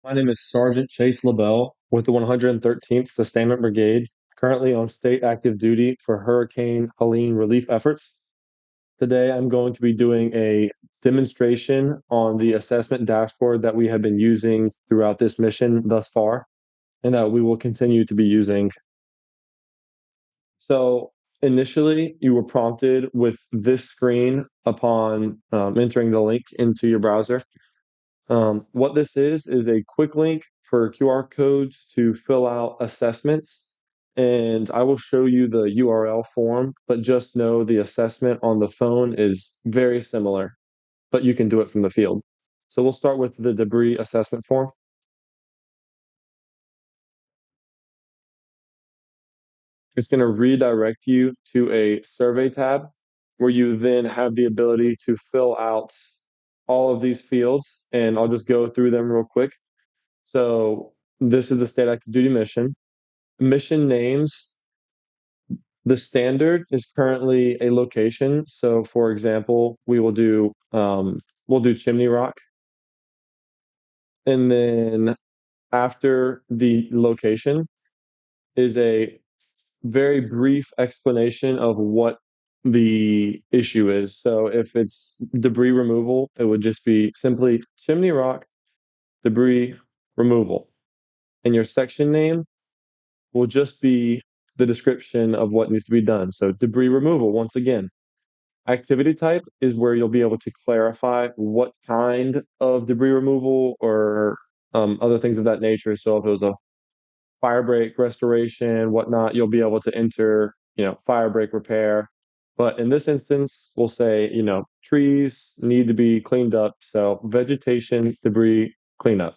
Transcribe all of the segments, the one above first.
My name is Sergeant Chase LaBelle with the 113th Sustainment Brigade, currently on state active duty for Hurricane Helene relief efforts. Today, I'm going to be doing a demonstration on the assessment dashboard that we have been using throughout this mission thus far, and that we will continue to be using. So, initially, you were prompted with this screen upon entering the link into your browser. What this is a quick link for QR codes to fill out assessments. And I will show you the URL form, but just know the assessment on the phone is very similar, but you can do it from the field. So we'll start with the debris assessment form. It's going to redirect you to a survey tab where you then have the ability to fill out all of these fields. And I'll just go through them real quick. So this is the state active duty mission. Mission names, the standard is currently a location. So for example, we'll do Chimney Rock. And then after the location is a very brief explanation of what the issue is. So if it's debris removal, it would just be simply Chimney Rock debris removal. And your section name will just be the description of what needs to be done. So debris removal, once again. Activity type is where you'll be able to clarify what kind of debris removal or other things of that nature. So if it was a fire break restoration, whatnot, you'll be able to enter, fire break repair. But in this instance, we'll say, trees need to be cleaned up. So vegetation debris cleanup.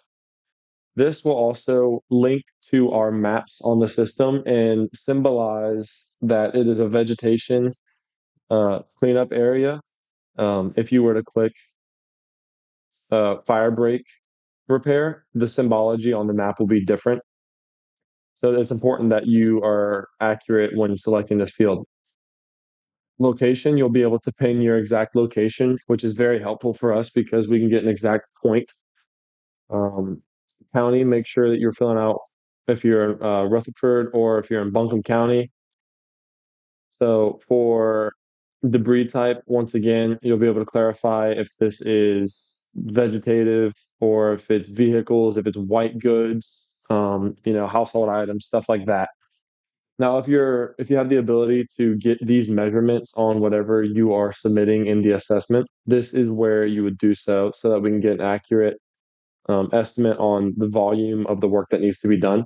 This will also link to our maps on the system and symbolize that it is a vegetation cleanup area. If you were to click fire break repair, the symbology on the map will be different. So it's important that you are accurate when selecting this field. Location, you'll be able to pin your exact location, which is very helpful for us because we can get an exact point. Um, County, make sure that you're filling out if you're Rutherford or if you're in Buncombe County. So for debris type, once again, you'll be able to clarify if this is vegetative or if it's vehicles, if it's white goods, household items, stuff like that. Now, if you have the ability to get these measurements on whatever you are submitting in the assessment, this is where you would do so that we can get an accurate estimate on the volume of the work that needs to be done.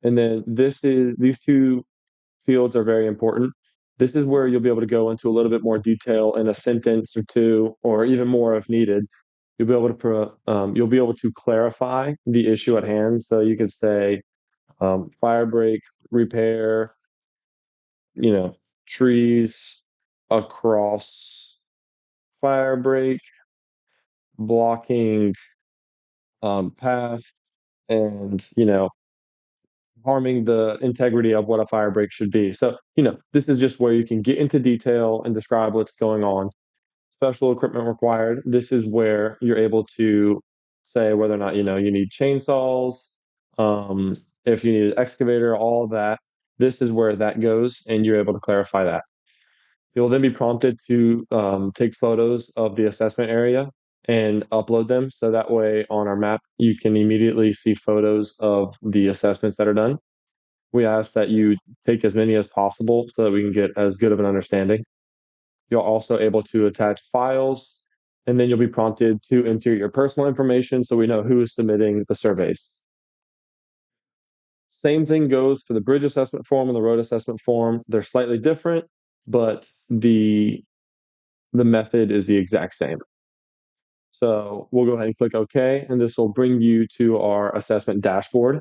And then these two fields are very important. This is where you'll be able to go into a little bit more detail in a sentence or two, or even more if needed. You'll be able to clarify the issue at hand. So you could say fire break repair, you know, trees across fire break, blocking path, and harming the integrity of what a fire break should be. So, this is just where you can get into detail and describe what's going on. Special equipment required. This is where you're able to say whether or not, you need chainsaws, um, if you need an excavator, all of that. This is where that goes, and you're able to clarify that. You'll then be prompted to take photos of the assessment area and upload them. So that way on our map, you can immediately see photos of the assessments that are done. We ask that you take as many as possible so that we can get as good of an understanding. You're also able to attach files, and then you'll be prompted to enter your personal information so we know who is submitting the surveys. Same thing goes for the bridge assessment form and the road assessment form. They're slightly different, but the method is the exact same. So we'll go ahead and click OK, and this will bring you to our assessment dashboard.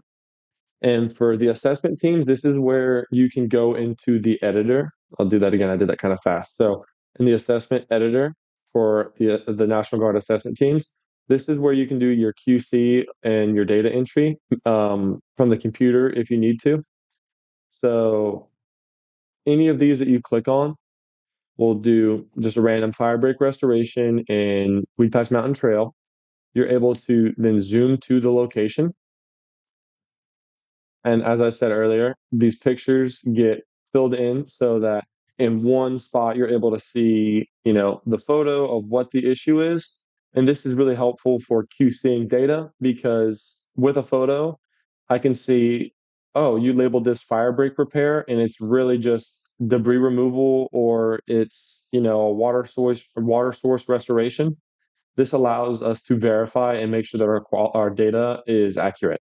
And for the assessment teams, this is where you can go into the editor. I'll do that again. I did that kind of fast. So in the assessment editor for the National Guard assessment teams, this is where you can do your QC and your data entry from the computer if you need to. So any of these that you click on will do just a random fire break restoration in Weed Patch Mountain Trail. you're able to then zoom to the location. And as I said earlier, these pictures get filled in so that in one spot you're able to see, the photo of what the issue is. And this is really helpful for QCing data because with a photo, I can see, oh, you labeled this fire break repair and it's really just debris removal or it's, a water source restoration. This allows us to verify and make sure that our data is accurate.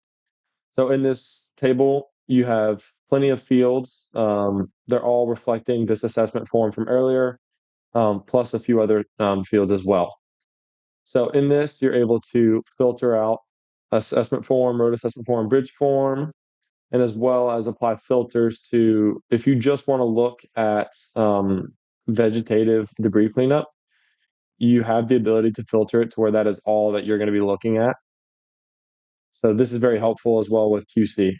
So in this table, you have plenty of fields. They're all reflecting this assessment form from earlier, plus a few other fields as well. So in this, you're able to filter out assessment form, road assessment form, bridge form, and as well as apply filters to, if you just want to look at vegetative debris cleanup, you have the ability to filter it to where that is all that you're going to be looking at. So this is very helpful as well with QC.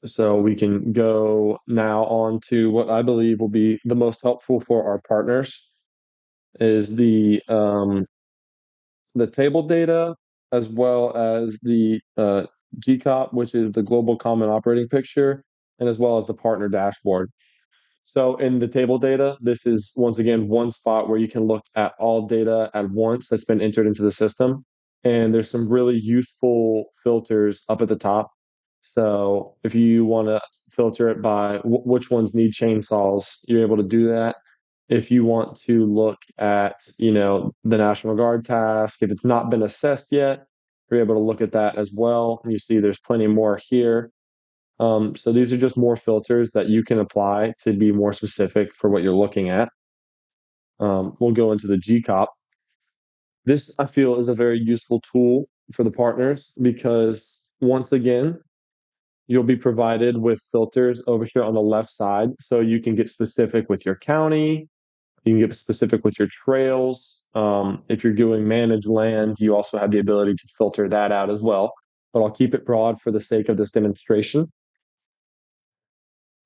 So we can go now on to what I believe will be the most helpful for our partners is the table data as well as the GCOP, which is the Global Common Operating Picture, and as well as the partner dashboard. So in the table data, this is once again one spot where you can look at all data at once that's been entered into the system. And there's some really useful filters up at the top. So if you want to filter it by which ones need chainsaws, you're able to do that. If you want to look at, the National Guard task, if it's not been assessed yet, you're able to look at that as well. And you see there's plenty more here. So these are just more filters that you can apply to be more specific for what you're looking at. We'll go into the GCOP. This, I feel, is a very useful tool for the partners because, once again, you'll be provided with filters over here on the left side. So you can get specific with your county, you can get specific with your trails. If you're doing managed land, you also have the ability to filter that out as well. But I'll keep it broad for the sake of this demonstration.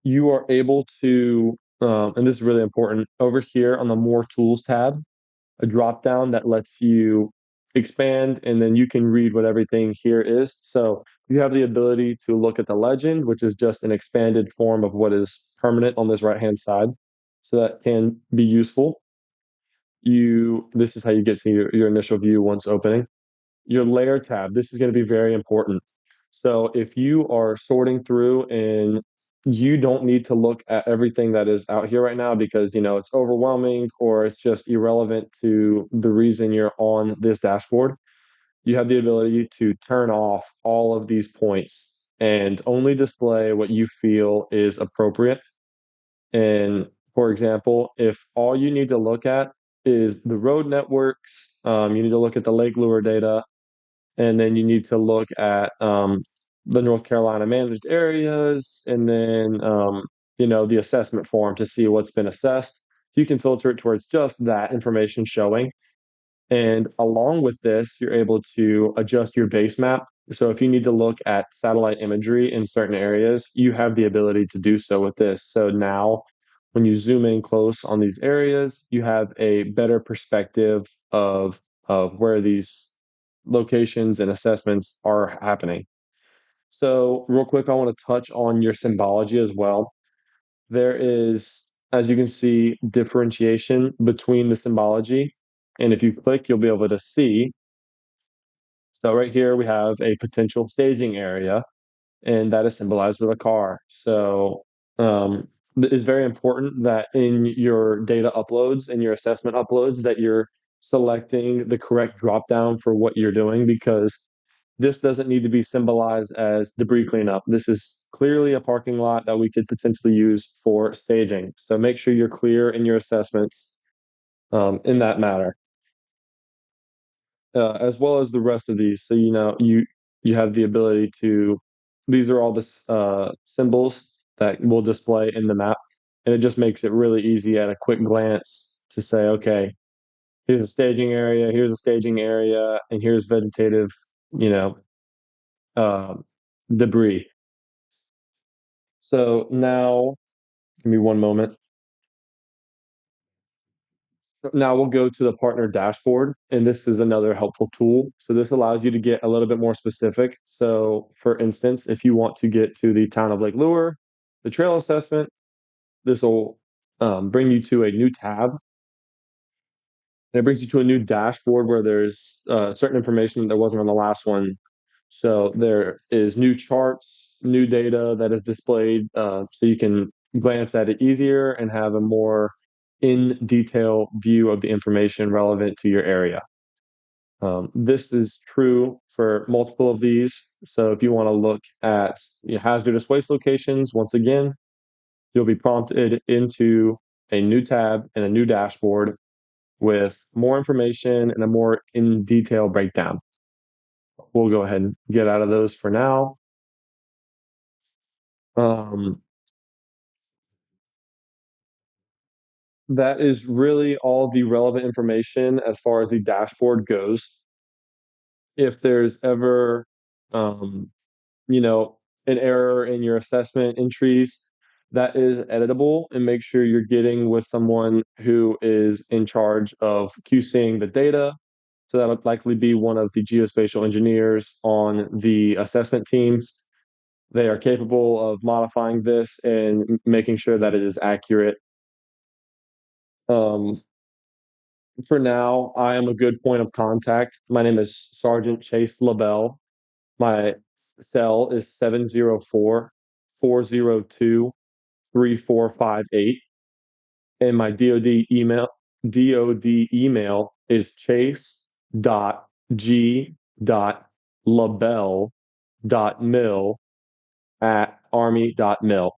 You are able to, and this is really important, over here on the More Tools tab, a drop down that lets you expand and then you can read what everything here is. So you have the ability to look at the legend, which is just an expanded form of what is permanent on this right hand side. So that can be useful. This is how you get to your initial view once opening. Your layer tab, this is going to be very important. So if you are sorting through and you don't need to look at everything that is out here right now because it's overwhelming or it's just irrelevant to the reason you're on this dashboard, you have the ability to turn off all of these points and only display what you feel is appropriate. And for example, if all you need to look at is the road networks, you need to look at the lake lure data, and then you need to look at the North Carolina managed areas, and then the assessment form to see what's been assessed. You can filter it towards just that information showing, and along with this, you're able to adjust your base map. So if you need to look at satellite imagery in certain areas, you have the ability to do so with this. So now, when you zoom in close on these areas, you have a better perspective of where these locations and assessments are happening. So, real quick, I want to touch on your symbology as well. There is, as you can see, differentiation between the symbology. And if you click, you'll be able to see. So, right here, we have a potential staging area, and that is symbolized with a car. So, it's very important that in your data uploads and your assessment uploads that you're selecting the correct drop down for what you're doing because this doesn't need to be symbolized as debris cleanup. This is clearly a parking lot that we could potentially use for staging. So make sure you're clear in your assessments in that matter, as well as the rest of these. So you have the ability to. These are all the symbols that will display in the map, and it just makes it really easy at a quick glance to say, okay, here's a staging area, here's a staging area, and here's vegetative, you know, uh, debris. So now, give me one moment. Now we'll go to the partner dashboard, and this is another helpful tool. So this allows you to get a little bit more specific. So for instance, if you want to get to the town of Lake Lure, the trail assessment, this will bring you to a new tab. And it brings you to a new dashboard where there's certain information that there wasn't on the last one. So there is new charts, new data that is displayed, so you can glance at it easier and have a more in detail view of the information relevant to your area. This is true for multiple of these. So if you want to look at hazardous waste locations, once again, you'll be prompted into a new tab and a new dashboard with more information and a more in detail breakdown. We'll go ahead and get out of those for now. Um, that is really all the relevant information as far as the dashboard goes. If there's ever, um, you know, an error in your assessment entries, that is editable, and make sure you're getting with someone who is in charge of QCing the data. So that would likely be one of the geospatial engineers on the assessment teams. They are capable of modifying this and making sure that it is accurate. Um, for now, I am a good point of contact. My name is Sergeant Chase LaBelle. My cell is 704-402-3458. And my DOD email is chase.g.labelle.mil@army.mil.